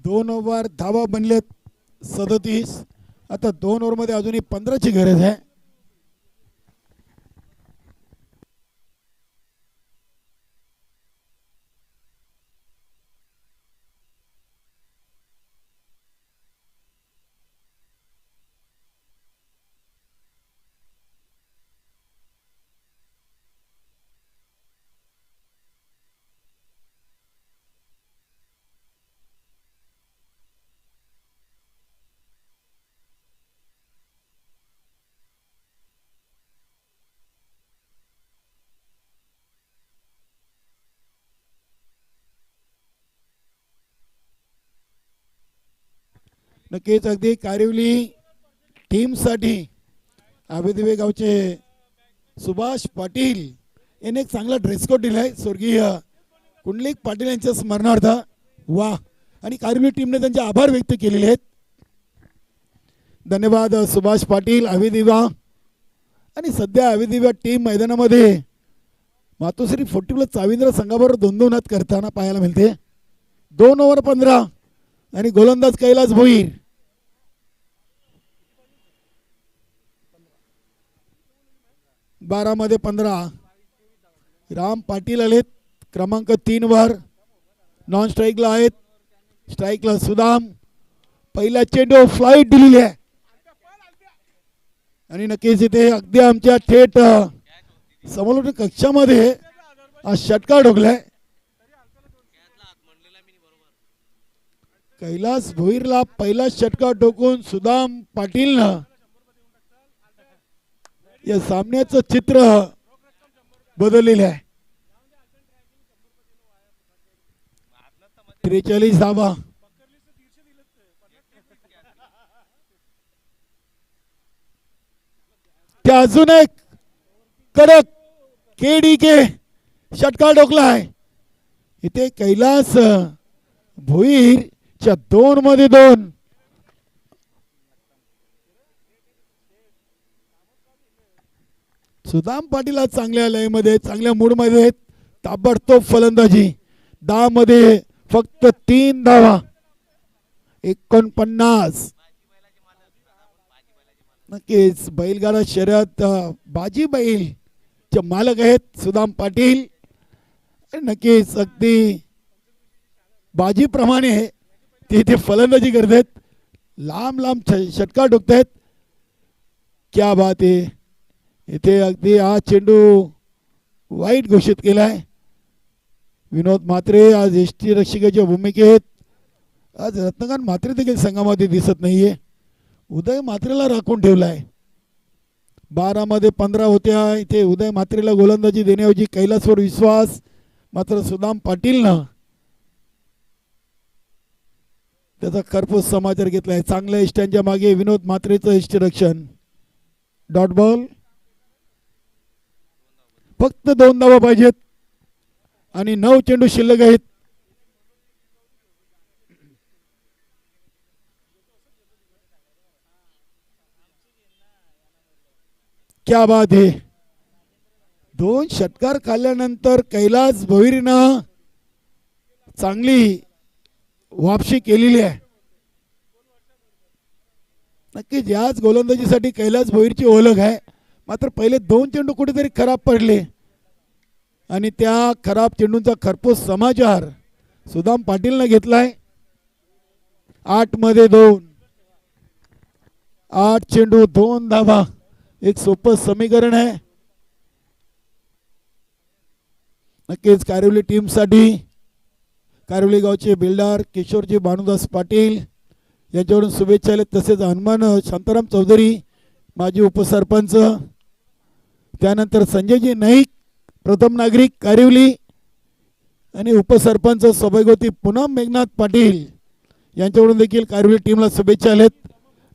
दोन ओव्हर धावा बनलेत 37. आता 2 ओव्हरमध्ये अजूनही 15ची गरज आहे. नक्कीच अगदी कारिवली टीमसाठी आवेदिवे गावचे सुभाष पाटील यांनी एक चांगला ड्रेस कोड दिलाय स्वर्गीय कुंडलिक पाटील यांच्या स्मरणार्थ. वा. आणि कारिवली टीमने त्यांचे आभार व्यक्त केलेले आहेत. धन्यवाद सुभाष पाटील आवेदिवा. आणि सध्या आवेदिवा टीम मैदानामध्ये मातोश्री 40 चाविंद्र संघाबरोबर 2-2 हात करताना पाहायला मिळते. 2 ओव्हर 15 आणि गोलंदाज कैलास भोईर. बारामध्ये 15 राम पाटील आलेत क्रमांक 3 वर. नॉन स्ट्राईकला आहेत. स्ट्राईकला सुदाम. पहिला चेंडू फ्लाईट दिलेली आहे आणि नक्कीच इथे अगदी आमच्या थेट समोर कक्षामध्ये हा षटकार ठोकलाय. कैलास भोईरला पहिला षटकार ठोकून सुदाम पाटीलनं या सामन्याचं चित्र बदललेलं आहे. 43 धावा. त्या अजून एक कडक केडीके षटकार ठोकला आहे. इथे कैलास भोईरच्या 2 मध्ये 2. सुदाम पाटील आज चांगल्या लयमध्ये चांगल्या मूडमध्ये आहेत. ताबडतोब फलंदाजी. 10 मध्ये फक्त 3 धावा. 49. नक्कीच बैलगाडा शर्यत बाजी बैलचे मालक आहेत सुदाम पाटील. नक्कीच अगदी बाजीप्रमाणे ते इथे फलंदाजी करत आहेत. लांब लांब षटकार ठोकतायत. क्या बात आहे. इथे अगदी हा चेंडू वाईट घोषित केलाय. विनोद म्हात्रे आज एसटी रक्षकाच्या भूमिकेत. आज रत्नकांत म्हात्रे देखील संघामध्ये दिसत नाहीये. उदय म्हात्रेला राखून ठेवलाय. 12 मध्ये 15 होत्या. इथे उदय म्हात्रेला गोलंदाजी देण्याऐवजी कैलासवर विश्वास. मात्र सुदाम पाटीलनं त्याचा खरपूस समाचार घेतलाय. चांगल्या इष्टांच्या मागे विनोद म्हात्रेचं इष्टरक्षण. Dot ball. फक्त 2 धावा पाहिजेत आणि 9 चेंडू शिल्लक आहेत. क्या बात है. 2 षटकार खाल्ल्यानंतर कैलास भोईरनं चांगली वापसी केलेली आहे. नक्कीच याच गोलंदाजीसाठी कैलास भोईरची ओळख आहे. मात्र पहिले 2 चेंडू कुठेतरी खराब पडले आणि त्या खराब चेंडूंचा खरपूस समाचार सुदाम पाटीलनं घेतलाय. 8 मध्ये 2. 8 चेंडू 2 धावा. एक सोपं समीकरण आहे. नक्कीच कारिवली टीमसाठी कारिवली गावचे बिल्डर किशोरजी भानुदास पाटील यांच्याकडून शुभेच्छा आल्या. तसेच हनुमान शांताराम चौधरी माजी उपसरपंच. त्यानंतर संजयजी नाईक प्रथम नागरिक कारिवली आणि उपसरपंच सौभाग्यवती पूनम मेघनाथ पाटील यांच्याकडून देखील कारिवली टीमला शुभेच्छा आल्यात.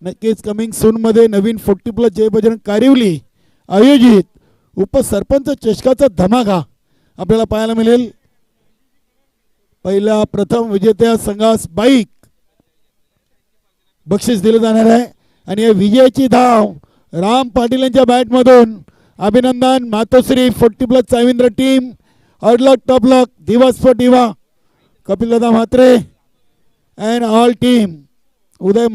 नक्कीच कमिंग सूनमध्ये नवीन 40+ जय बजरंग कारिवली आयोजित उपसरपंच चषकाचा धमाका आपल्याला पाहायला मिळेल. पहिल्या प्रथम विजेत्या संघास बाईक बक्षीस दिलं जाणार आहे आणि या विजयाची धाव राम पाटील यांच्या बॅटमधून. अभिनंदन मातोश्री 40+ चाविंद्र टीम. हडलक टॉपलक दिवस for Diva Kapildada Mhatre and all team. Uday